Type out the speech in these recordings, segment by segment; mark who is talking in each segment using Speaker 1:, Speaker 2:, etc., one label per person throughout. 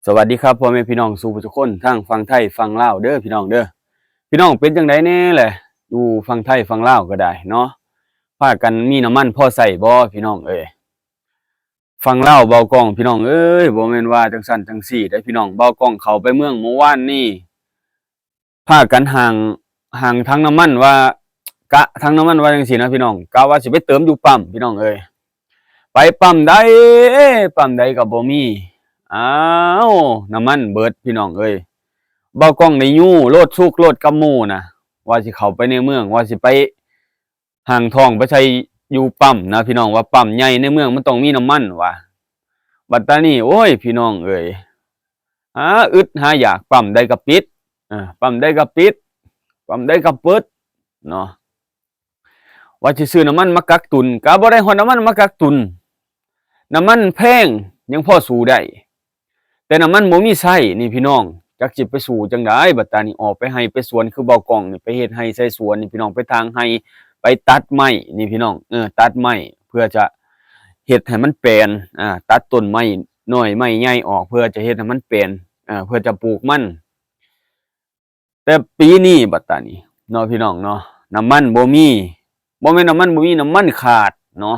Speaker 1: สวัสดีครับพ่อแม่พี่น้องสู่ทุกคนทั้งฝั่งไทยฝั่งลาวเด้อพี่น้องเด้อพี่น้องเป็นจังไดแน่แหละอยู่ฝั่งไทยฝั่งลาวก็ได้เนาะพากันมีน้ำมันพอใช้บ่พี่น้องเอ้ยฝั่งลาวเบากล้องพี่น้องเอ้ยบ่แม่นว่าจังซั่นจังซี่เด้อพี่น้องเบากล้องเข้าไปเมืองเมื่อวานนี้พากันห่างถังน้ำมันว่ากะถังน้ำมันว่าจังซี่นะพี่น้องกะว่าสิไปเติมอยู่ปั๊มพี่น้องเอ้ยไปปั๊มใดก็บ่มีอ้าวน้ำมันเบิดพี่น้องเอ้ย เบากล้องในยู่โลดสุกโลดกับหมู่นะว่าสิเข้าไปในเมืองว่าสิไปห้างทองไปใช้อยู่ปั๊มนะพี่น้องว่าปั๊มใหญ่ในเมืองมันต้องมีน้ำมันว่ะบัดตานี้โอ้ยพี่น้องเอ้ยหาอึดหาอยากปั๊มใดก็ปิดปั๊มใดก็ปิดปั๊มใดก็เปิดเนาะว่าสิซื้อน้ำมันมากักตุนก็บ่ได้ฮอดน้ำมันมากักตุนน้ำมันแพงยังพอสู้ได้แต่น้ำมันบ่มีใช้นี่พี่น้อง จักสิไปสู่จังได๋บัดตานี้ออกไปไร่ไปสวนคือเบากล้องนี่ไปเฮ็ดไร่ใส่สวนนี่พี่น้องไปทางไร่ไปตัดไม้นี่พี่น้องตัดไม้เพื่อจะเฮ็ดให้มันแปลนตัดต้นไม้น้อยไม้ใหญ่ออกเพื่อจะเฮ็ดให้มันแปลนเพื่อจะปลูกมันแต่ปีนี้บัดตานี้เนาะพี่น้องเนาะน้ำมันบ่มีบ่แม่นน้ำมันบ่มีน้ำมันขาดเนาะ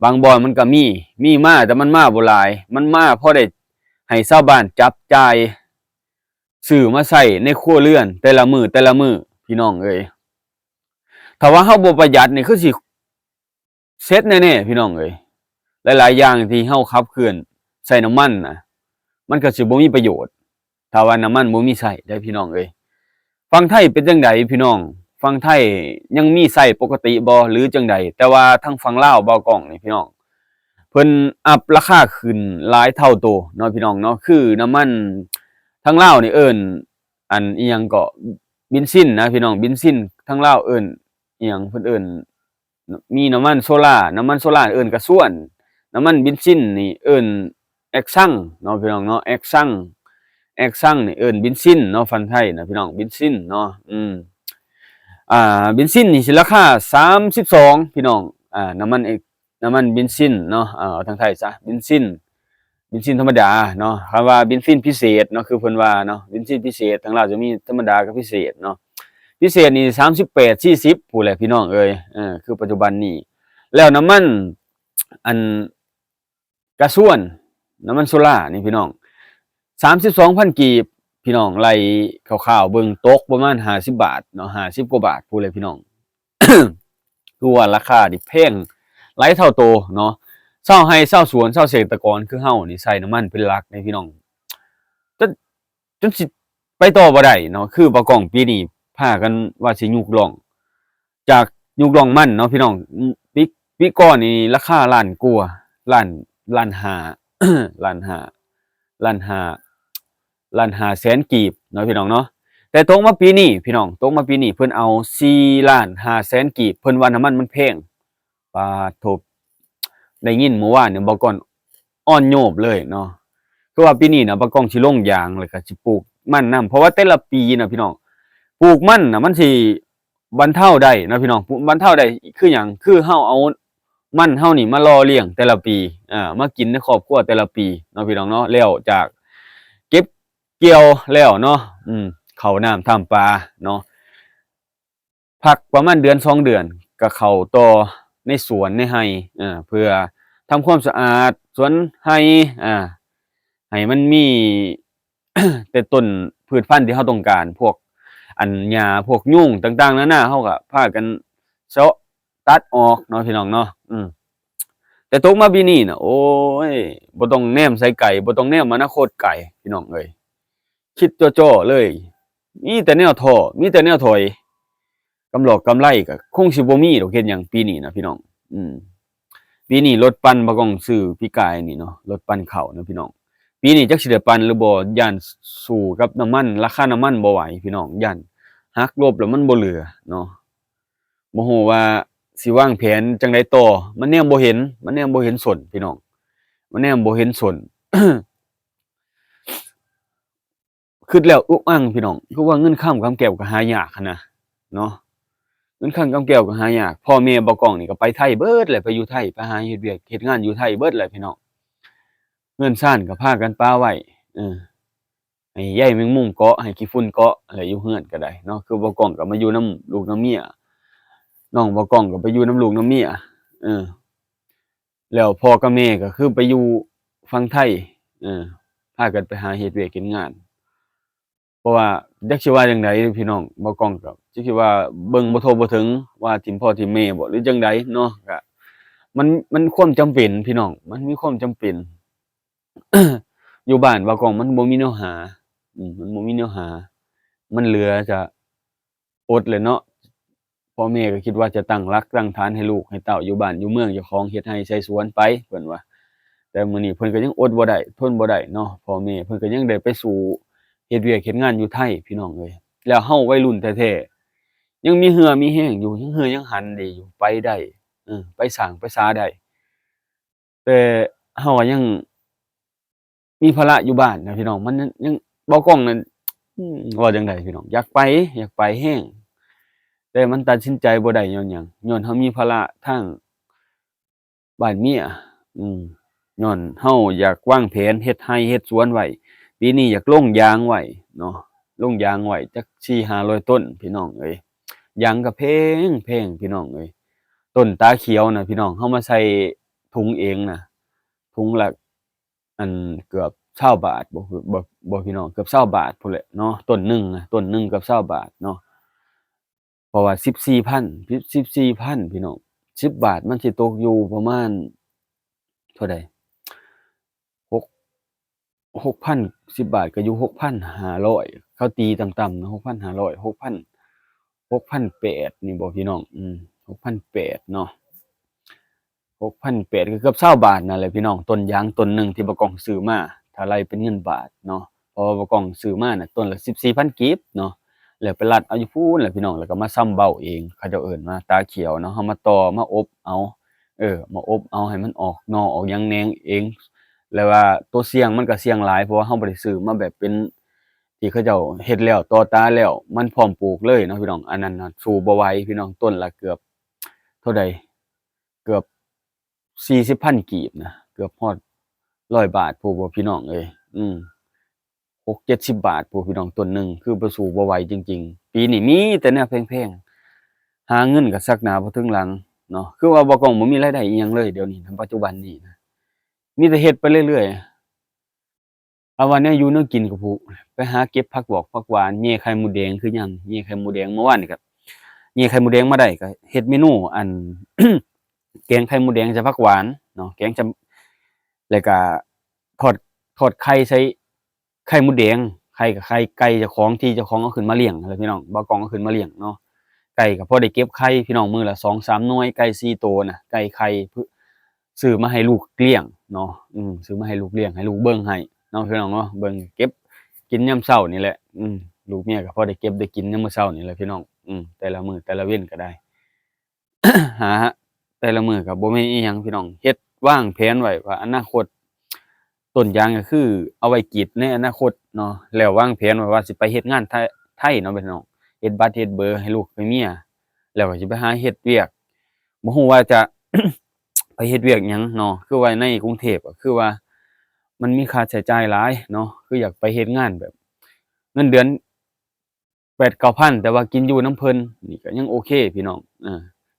Speaker 1: บางบ่อนมันก็มีมาแต่มันมาบ่หลายมันมาพอได้ให้ชาวบ้านจับจ่าย ซื้อมาใช้ในครัวเรือนแต่ละมื้อพี่น้องเอ้ยถ้าว่าเฮาบ่ประหยัดนี่คือสิเสร็จแน่ๆพี่น้องเอ้ยหลายๆอย่างที่เฮาขับเคลื่อนใช้น้ำมันน่ะมันก็สิบ่มีประโยชน์ถ้าว่าน้ำมันบ่มีใช้เด้อพี่น้องเอ้ยฝั่งไทยเป็นจังไดพี่น้องฝั่งไทยยังมีใช้ปกติบ่หรือจังใดแต่ว่าทางฝั่งลาวเบากล้องนี่พี่น้องเพิ่นอัปราคาขึ้นหลายเท่าโตเนาะพี่น้องเนาะคือน้ำมันทางลาวนี่เอิ้นอันอิหยังก็เบนซินนะพี่น้องเบนซินทางลาวเอิ้นอิหยังเพิ่นเอิ้นมีน้ำมันโซล่าเอิ้นกระส่วนน้ำมันเบนซินนี่เอิ้นแอกซังเนาะพี่น้องเนาะแอกซังนี่เอิ้นเบนซินเนาะฝั่งไทยนะพี่น้องเบนซินเนาะเบนซินนี่สิราคา32พี่น้องน้ำมันเบนซินเนาะเอาทางไทยซะเบนซินธรรมดาเนาะคำว่าเบนซินพิเศษเนาะคือเพิ่นว่าเนาะเบนซินพิเศษทางลาวจะมีธรรมดากับพิเศษเนาะพิเศษนี่38 40พู้นแหละพี่น้องเอ้ยคือปัจจุบันนี้แล้วน้ำมันอันกระส่วนน้ำมันโซล่านี่พี่น้อง32,000กีบพี่น้องไล่คร่าวๆเบิ่งตกประมาณ50บาทเนาะ50กว่าบาทพู้นเลยพี่น้อง คือว่าราคานี่แพงหลายเท่าโตเนาะชาวไร่ชาวสวนชาวเกษตรกรคือเฮานี่ใช้น้ำมันเป็นหลักนี่พี่น้องจนสิไปต่อบ่ได้เนาะคือบ่กล้องปีนี้พากันว่าสิยุกล่องจากยุกล่องมันเนาะพี่น้องปีก่อนนี่ราคาล้านกว่าล้านห้า ล้านห้าล้านห้าแสนกีบเนาะพี่น้องเนาะแต่ตกมาปีนี้พี่น้องตกมาปีนี้เพิ่นเอา4,500,000กีบเพิ่นว่าน้ำมันมันแพงปาโถได้ยินเมื่อวานเนี่ยบ่ก่อนอ่อนโยบเลยเนาะคือว่าปีนี้น่ะบ่กล้องสิลงยางแล้วก็สิปลูกมันนำเพราะว่าแต่ละปีน่ะพี่น้องปลูกมันน่ะมันสิบรรเทาได้นะพี่น้องบรรเทาได้คือหยังคือเฮาเอามันเฮานี่มาหล่อเลี้ยงแต่ละปีมากินในครอบครัวแต่ละปีเนาะพี่น้องเนาะแล้วจากเก็บเกี่ยวแล้วเนาะเข้าน้ำทำปลาเนาะพักประมาณเดือน2เดือนก็เข้าต่อในสวนในไร่เพื่อทำความสะอาดสวนไร่ให้มันมี แต่ต้นพืชพันธุ์ที่เราต้องการพวกอันหญ้าพวกยุงต่างๆนานาเราก็พากันเซาะตัดออกเนาะพี่น้องเนาะแต่ตกมาปีนี้น่ะโอ้ยบ่ต้องแนมใส่ไก่บ่ต้องแนมอนาคตไก่พี่น้องเอ้ยคิดจ้อๆเลยมีแต่แนวท้อมีแต่แนวถอยกำหลอกกำไรก็คงสิบ่มีดอกเฮ็ดหยังปีนี้นะพี่น้องปีนี้รถปั่นบ่ต้องซื้อปีกายนี่เนาะรถปั่นข้าวเนาะพี่น้องปีนี้จักสิได้ปั่นหรือบ่ย้านสู้กับน้ำมันราคาน้ำมันบ่ไหวพี่น้องย้านหักลบแล้วมันบ่เหลือเนาะบ่ฮู้ว่าสิวางแผนจั่งใดต่อมันแนมบ่เห็นส้นพี่น้องมันแนมบ่เห็นส้น คิดแล้วอุกอั่งพี่น้องคือว่าเงินค้ำกำแก้วก็หายากหั้นนะเนาะเงินค้ำกำแก้วก็หายากพ่อแม่บ่กล้องนี่ก็ไปไทยเบิดแหละไปอยู่ไทยไปหาเฮ็ดเวียกเฮ็ดงานอยู่ไทยเบิดแหละพี่น้องเงินซ่านก็พากันปาไว้ เออให้ใยแมงมุมเกาะให้ขี้ฝุ่นเกาะอะไรอยู่เรือนก็ได้เนาะคือบ่กล้องก็มาอยู่นำลูกนำเมียน้องบ่กล้องก็ไปอยู่นำลูกนำเมียเออแล้วพ่อกับแม่ก็คือไปอยู่ฝั่งไทยเออพากันไปหาเฮ็ดเวียกเฮ็ดงานเพราะว่าจักสิว่าจั่งใดพี่น้องบ่กล้องก็จักสิว่าเบิ่งบ่ทั่วบ่ถึงว่าทิ่มพ่อทิ่มแม่บ่หรือจั่งใดเนาะก็มันความจำเป็นพี่น้องมันมีความจำเป็น อยู่บ้านว่ากล้องมันบ่มีแนวหามันบ่มีแนวหามันเหลือจะอดแหละเนาะพ่อแม่ก็คิดว่าจะตั้งรากตั้งฐานให้ลูกให้เต้าอยู่บ้านอยู่เมืองเจ้าของเฮ็ดไร่ไร่สวนไปเพิ่นว่าแต่มื้อนี้เพิ่นก็ยังอดบ่ได้ทนบ่ได้เนาะพ่อแม่เพิ่นก็ยังได้ไปสู่เฮ็ดเวียกเฮ็ดงานอยู่ไทยพี่น้องเอ้ยแล้วเฮาวัยรุ่นแท้ๆยังมีเหือมีแรงอยู่ยังเหือยังหันได้อยู่ไปได้ไปสร้างไปสาได้แต่เฮาอะยัง มีภาระอยู่บ้านนะพี่น้องมันยังบ่กล้องนั่นว่าจั่งใดพี่น้องอยากไปแรงแต่มันตัดสินใจบ่ได้ญ้อนหยังญ้อนเรามีภาระทางบ้านเมียอืมญ้อนเราอยากวางแผนเฮ็ดไร่เฮ็ดสวนไว้ปีนี้อยากลงยางไว้เนาะลงยางไว้จัก400-500ต้นพี่น้องเอ้ยยางก็แพงพี่น้องเอ้ยต้นตาเขียวน่ะพี่น้องเรามาใส่ถุงเองน่ะถุงละอันเกือบ20บาทบ่พี่น้องเกือบ20บาทพู้นแหละเนาะต้นหนึ่งนะต้นหนึ่งเกือบ20บาทเนาะเพราะว่า14,000พี่น้อง10บาทมันสิตกอยู่ประมาณเท่าใด6 6,00010บาทก็อยู่6,500เขาตีต่ำๆเนาะ6,500 6,800นี่บ่พี่น้อง6,800เนาะ6,800ก็เกือบ20บาทนั่นแหละพี่น้องต้นยางต้นหนึ่งที่บ่กล้องซื้อมาถ้าไล่เป็นเงินบาทเนาะเพราะว่าบ่กล้องซื้อมาน่ะต้นละ14,000กีบเนาะแล้วไปลัดเอาอยู่พู้นแหละพี่น้องแล้วก็มาซ้ำเบ้าเองเขาเจ้าเอิ้นว่าตาเขียวเนาะเรามาต่อมาอบเอามาอบเอาให้มันออกหน่อออกหยังแหนงเองแล้วว่าตัวเสี่ยงมันก็เสี่ยงหลายเพราะว่าเราบ่ได้ซื้อมาแบบเป็นที่เขาเจ้าเฮ็ดแล้วต่อตาแล้วมันพร้อมปลูกเลยเนาะพี่น้องอันนั้นน่ะสู้บ่ไหวพี่น้องต้นละเกือบเท่าใด เกือบ40,000กีบนะเกือบฮอด100บาทพู้นบ่พี่น้องเอ้ย60-70บาทพู้นพี่น้องต้นหนึ่งคือบ่สู้บ่ไหวจริงๆปีนี้มีแต่แนวแพงๆหาเงินก็ซักหน้าบ่ถึงหลังเนาะคือว่าบ่ก้องบ่มีรายได้อิหยังเลยเดี๋ยวนี้ณปัจจุบันนี้นะมีแต่เฮ็ดไปเรื่อยๆเอาว่าแนวอยู่แนวกินก็พู้ไปหาเก็บผักหวอกผักหวานแหน่ไข่มดแดงคือยามแหน่ไข่มดแดงเมื่อวานนี่ก็แหน่ไข่มดแดงมาได้ก็เฮ็ดเมนูอัน แกงไข่มดแดงใส่ผักหวานเนาะแกงจะแล้วก็ทอดไข่ใส่ไข่มดแดงไข่กับไข่ไก่เจ้าของที่เจ้าของเอาขึ้นมาเลี้ยงนั่นแหละพี่น้องบ่าวกองเอาขึ้นมาเลี้ยงเนาะไก่ก็พอได้เก็บไข่พี่น้องมื้อละ2-3หน่วยไก่4ตัวน่ะไก่ไข่ซื้อมาให้ลูกเลี้ยงเนาะซื้อมาให้ลูกเลี้ยงให้ลูกเบิ่งให้เนาะพี่น้องเนาะเบิ่งเก็บกินยามเช้านี่แหละลูกเมียก็พอได้เก็บได้กินยามมื้อเช้านี่แหละพี่น้องแต่ละมื้อแต่ละเว้นก็ได้ หาแต่ละมื้อก็บ่แม่นอิหยังพี่น้องเฮ็ดวางแผนไว้ว่าอนาคตต้นยางก็คือเอาไว้กรีดในอนาคตเนาะแล้ววางแผนไว้ว่าสิไปเฮ็ดงานไทยเนาะพี่น้องเฮ็ดบัตรเฮ็ดเบอร์ให้ลูกให้เมียแล้วก็สิไปหาเฮ็ดเวียกบ่ฮู้ว่าจะ ไปเฮ็ดเวียกหยังเนาะคือว่าในกรุงเทพก็คือว่ามันมีค่าใช้จ่ายหลายเนาะคืออยากไปเฮ็ดงานแบบเงินเดือน8,000-9,000แต่ว่ากินอยู่นำเพิ่นนี่ก็ยังโอเคพี่น้อง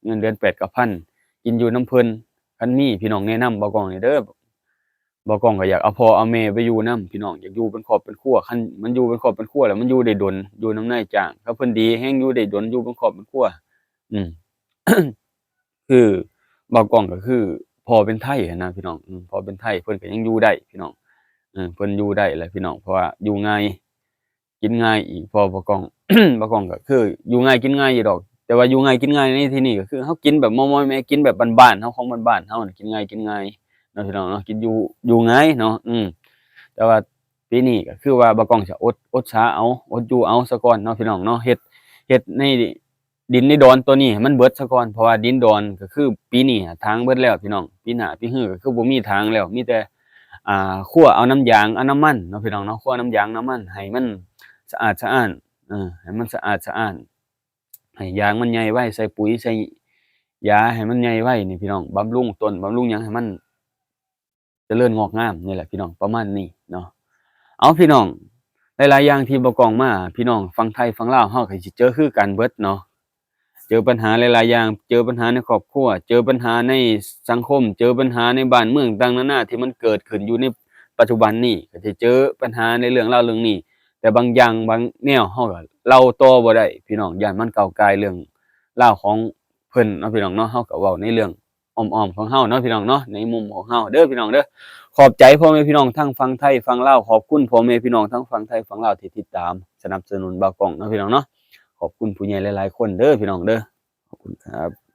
Speaker 1: เงินเดือน8,000-9,000กินอยู่นำเพิ่นคันมีพี่น้องแนะนำบ่กล้องนี่เด้อบ่กล้องก็อยากเอาพ่อเอาแม่ไปอยู่นำพี่น้องอยากอยู่เป็นครอบเป็นครัวคันมันอยู่เป็นครอบเป็นครัวแล้วมันอยู่ได้ดนอยู่นำนายจ้างถ้าเพิ่นดีแรงอยู่ได้ดนอยู่เป็นครอบเป็นครัวอืม คือบ่าวกล้องก็คือพ่อเป็นไทหั้นนะพี่น้องพ่อเป็นไทเพิ่นก็ยังอยู่ได้พี่น้องเพิ่นอยู่ได้แหละพี่น้องเพราะว่าอยู่ง่ายกินง่ายอีกเพราะบ่าวกล้อง บ่าวกล้องก็คืออยู่ง่ายกินง่ายอยู่ดอกแต่ว่าอยู่ง่ายกินง่ายในที่นี้ก็คือเฮากินแบบมอยๆแม่กินแบบบ้านๆเฮาของบ้านๆเฮาน่ะกินง่ายเนาะพี่น้องเนาะกินอยู่ง่ายเนาะแต่ว่าปีนี้ก็คือว่าบ่าวกล้องจะอดสาเอาอดอยู่เอาซะก่อนเนาะพี่น้องเนาะเฮ็ดในดินในดอนตัวนี้ให้มันเบิดซะก่อนเพราะว่าดินดอนก็คือปีนี้อะทางเบิดแล้วพี่น้องปีหน้าปีฮื้อก็คือบ่มีทางแล้วมีแต่คั่วเอาน้ำยางเอาน้ำมันเนาะพี่น้องเนาะคั่วน้ำยางน้ำมันให้มันสะอาดสะอ้านให้มันสะอาดสะอ้านให้ยางมันใหญ่ไว้ใส่ปุ๋ยใส่ยาให้มันใหญ่ไว้นี่พี่น้องบำรุงต้นบำรุงหยังให้มันเจริญงอกงามนี่แหละพี่น้องประมาณนี้เนาะ เอาพี่น้องหลายๆอย่างที่บ่กล้องมาพี่น้องฝั่งไทยฝั่งลาวเฮาก็สิเจอคือกันเบิดเนาะเจอปัญหาหลายๆอย่างเจอปัญหาในครอบครัวเจอปัญหาในสังคมเจอปัญหาในบ้านเมืองต่างๆนานาที่มันเกิดขึ้นอยู่ในปัจจุบันนี้ก็สิเจอปัญหาในเรื่องราวเรื่องนี้แต่บางอย่างบางแนวเฮาก็เล่าต่อบ่ได้พี่น้องย้านมันก้าวก่ายเรื่องราวของเพิ่นเนาะพี่น้องเนาะเฮาก็เว้าในเรื่องอ้อมๆของเฮาเนาะพี่น้องเนาะในมุมของเฮาเด้อพี่น้องเด้อ ขอบใจพ่อแม่พี่น้องทั้งฝั่งไทยฝั่งลาวขอบคุณพ่อแม่พี่น้องทั้งฝั่งไทยฝั่งลาวที่ติดตามสนับสนุนบ่าวกล้องเนาะพี่น้องเนาะขอบคุณผู้ใหญ่หลายๆคนเด้อพี่น้องเด้อขอบคุณครับ